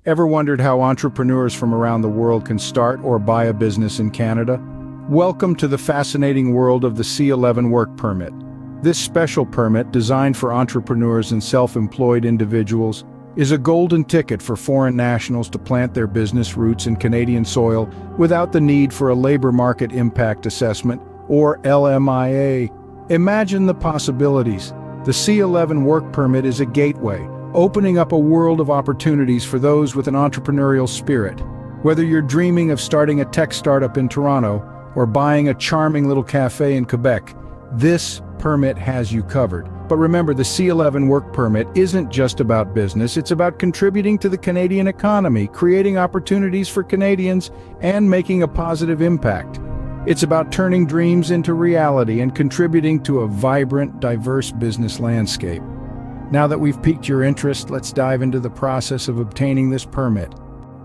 Ever wondered how entrepreneurs from around the world can start or buy a business in Canada? Welcome to the fascinating world of the C11 Work Permit. This special permit, designed for entrepreneurs and self-employed individuals, is a golden ticket for foreign nationals to plant their business roots in Canadian soil without the need for a labor market impact assessment, or LMIA. Imagine the possibilities. The C11 Work Permit is a gateway, opening up a world of opportunities for those with an entrepreneurial spirit. Whether you're dreaming of starting a tech startup in Toronto or buying a charming little cafe in Quebec, this permit has you covered. But remember, the C11 Work Permit isn't just about business, it's about contributing to the Canadian economy, creating opportunities for Canadians, and making a positive impact. It's about turning dreams into reality and contributing to a vibrant, diverse business landscape. Now that we've piqued your interest, let's dive into the process of obtaining this permit.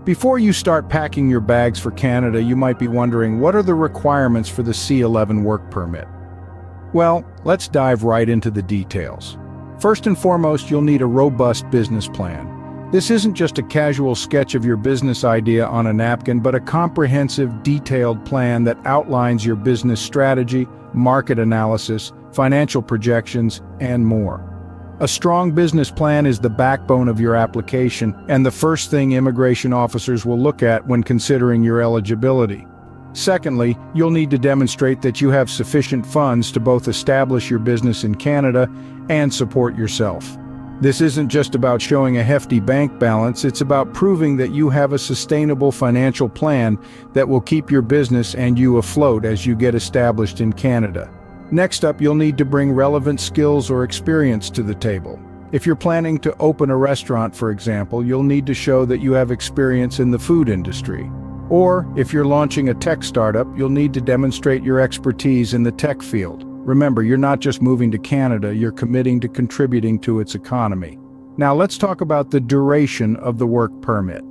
Before you start packing your bags for Canada, you might be wondering, what are the requirements for the C11 Work Permit? Well, let's dive right into the details. First and foremost, you'll need a robust business plan. This isn't just a casual sketch of your business idea on a napkin, but a comprehensive, detailed plan that outlines your business strategy, market analysis, financial projections, and more. A strong business plan is the backbone of your application and the first thing immigration officers will look at when considering your eligibility. Secondly, you'll need to demonstrate that you have sufficient funds to both establish your business in Canada and support yourself. This isn't just about showing a hefty bank balance, it's about proving that you have a sustainable financial plan that will keep your business and you afloat as you get established in Canada. Next up, you'll need to bring relevant skills or experience to the table. If you're planning to open a restaurant, for example, you'll need to show that you have experience in the food industry. Or, if you're launching a tech startup, you'll need to demonstrate your expertise in the tech field. Remember, you're not just moving to Canada, you're committing to contributing to its economy. Now let's talk about the duration of the work permit.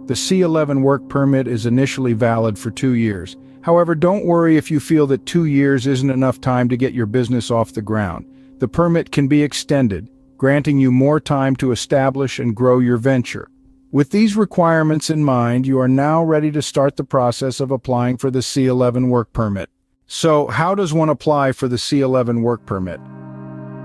The C11 Work Permit is initially valid for 2 years. However, don't worry if you feel that 2 years isn't enough time to get your business off the ground. The permit can be extended, granting you more time to establish and grow your venture. With these requirements in mind, you are now ready to start the process of applying for the C11 Work Permit. So, how does one apply for the C11 Work Permit?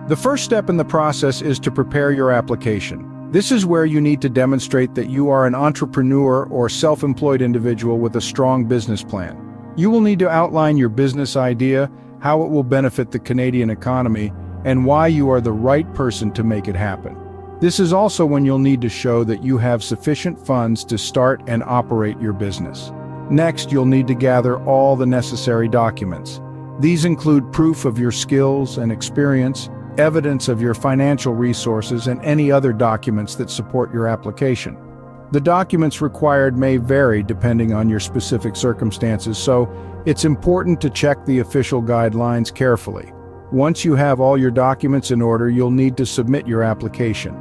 The first step in the process is to prepare your application. This is where you need to demonstrate that you are an entrepreneur or self-employed individual with a strong business plan. You will need to outline your business idea, how it will benefit the Canadian economy, and why you are the right person to make it happen. This is also when you'll need to show that you have sufficient funds to start and operate your business. Next, you'll need to gather all the necessary documents. These include proof of your skills and experience, evidence of your financial resources, and any other documents that support your application. The documents required may vary depending on your specific circumstances, so it's important to check the official guidelines carefully. Once you have all your documents in order, you'll need to submit your application.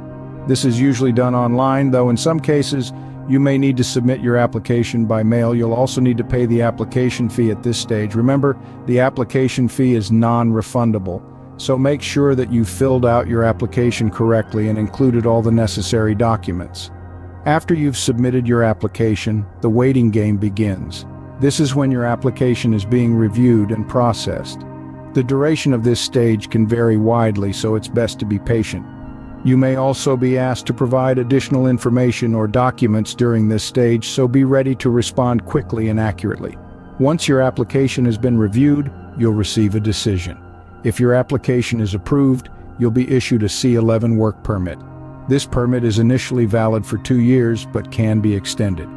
This is usually done online, though in some cases, you may need to submit your application by mail. You'll also need to pay the application fee at this stage. Remember, the application fee is non-refundable, so make sure that you filled out your application correctly and included all the necessary documents. After you've submitted your application, the waiting game begins. This is when your application is being reviewed and processed. The duration of this stage can vary widely, so it's best to be patient. You may also be asked to provide additional information or documents during this stage, so be ready to respond quickly and accurately. Once your application has been reviewed, you'll receive a decision. If your application is approved, you'll be issued a C11 Work Permit. This permit is initially valid for 2 years, but can be extended.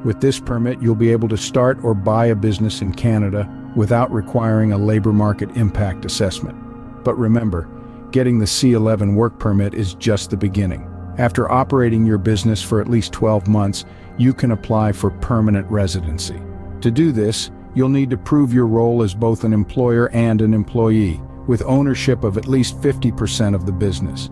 With this permit, you'll be able to start or buy a business in Canada without requiring a labor market impact assessment. But remember, getting the C11 Work Permit is just the beginning. After operating your business for at least 12 months, you can apply for permanent residency. To do this, you'll need to prove your role as both an employer and an employee, with ownership of at least 50% of the business.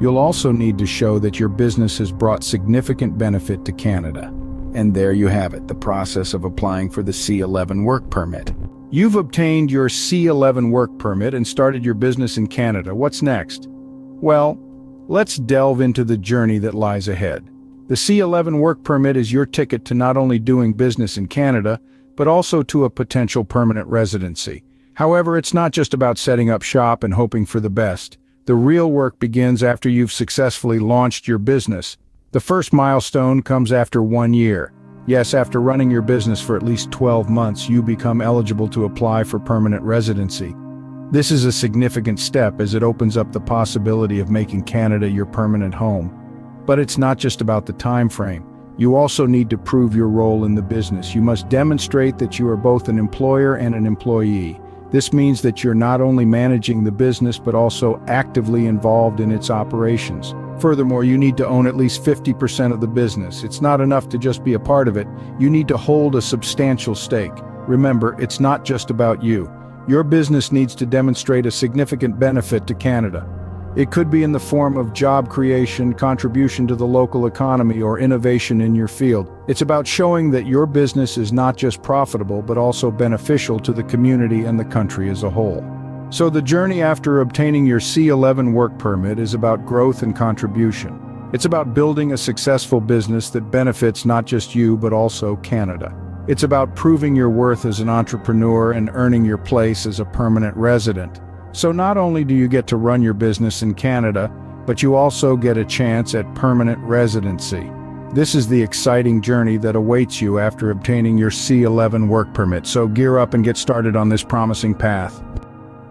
You'll also need to show that your business has brought significant benefit to Canada. And there you have it, the process of applying for the C11 Work Permit. You've obtained your C11 Work Permit and started your business in Canada. What's next? Well, let's delve into the journey that lies ahead. The C11 work permit is your ticket to not only doing business in Canada, but also to a potential permanent residency. However, it's not just about setting up shop and hoping for the best. The real work begins after you've successfully launched your business. The first milestone comes after 1 year. Yes, after running your business for at least 12 months, you become eligible to apply for permanent residency. This is a significant step as it opens up the possibility of making Canada your permanent home. But it's not just about the time frame. You also need to prove your role in the business. You must demonstrate that you are both an employer and an employee. This means that you're not only managing the business but also actively involved in its operations. Furthermore, you need to own at least 50% of the business. It's not enough to just be a part of it. You need to hold a substantial stake. Remember, it's not just about you. Your business needs to demonstrate a significant benefit to Canada. It could be in the form of job creation, contribution to the local economy, or innovation in your field. It's about showing that your business is not just profitable but also beneficial to the community and the country as a whole. So the journey after obtaining your C11 work permit is about growth and contribution. It's about building a successful business that benefits not just you but also Canada. It's about proving your worth as an entrepreneur and earning your place as a permanent resident. So not only do you get to run your business in Canada, but you also get a chance at permanent residency. This is the exciting journey that awaits you after obtaining your C11 work permit, so gear up and get started on this promising path.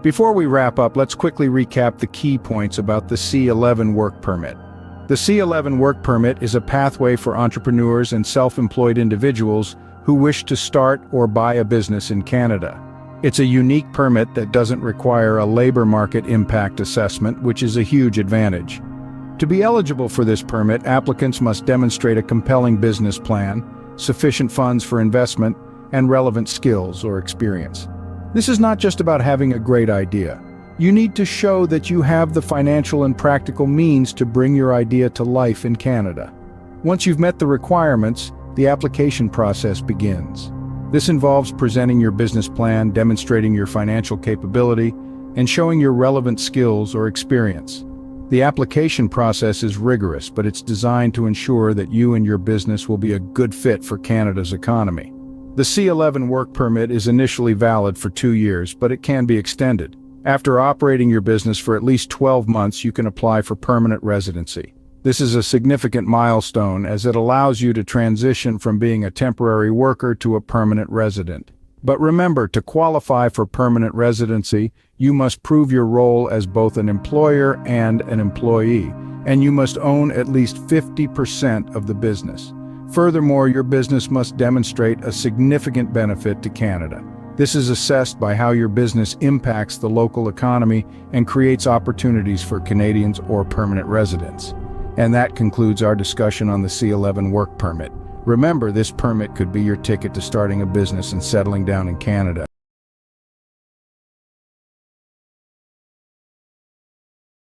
Before we wrap up, let's quickly recap the key points about the C11 work permit. The C11 work permit is a pathway for entrepreneurs and self-employed individuals who wish to start or buy a business in Canada. It's a unique permit that doesn't require a labor market impact assessment, which is a huge advantage. To be eligible for this permit, applicants must demonstrate a compelling business plan, sufficient funds for investment, and relevant skills or experience. This is not just about having a great idea. You need to show that you have the financial and practical means to bring your idea to life in Canada. Once you've met the requirements, the application process begins. This involves presenting your business plan, demonstrating your financial capability, and showing your relevant skills or experience. The application process is rigorous, but it's designed to ensure that you and your business will be a good fit for Canada's economy. The C11 work permit is initially valid for 2 years, but it can be extended. After operating your business for at least 12 months, you can apply for permanent residency. This is a significant milestone as it allows you to transition from being a temporary worker to a permanent resident. But remember, to qualify for permanent residency, you must prove your role as both an employer and an employee, and you must own at least 50% of the business. Furthermore, your business must demonstrate a significant benefit to Canada. This is assessed by how your business impacts the local economy and creates opportunities for Canadians or permanent residents. And that concludes our discussion on the C11 work permit. Remember, this permit could be your ticket to starting a business and settling down in Canada.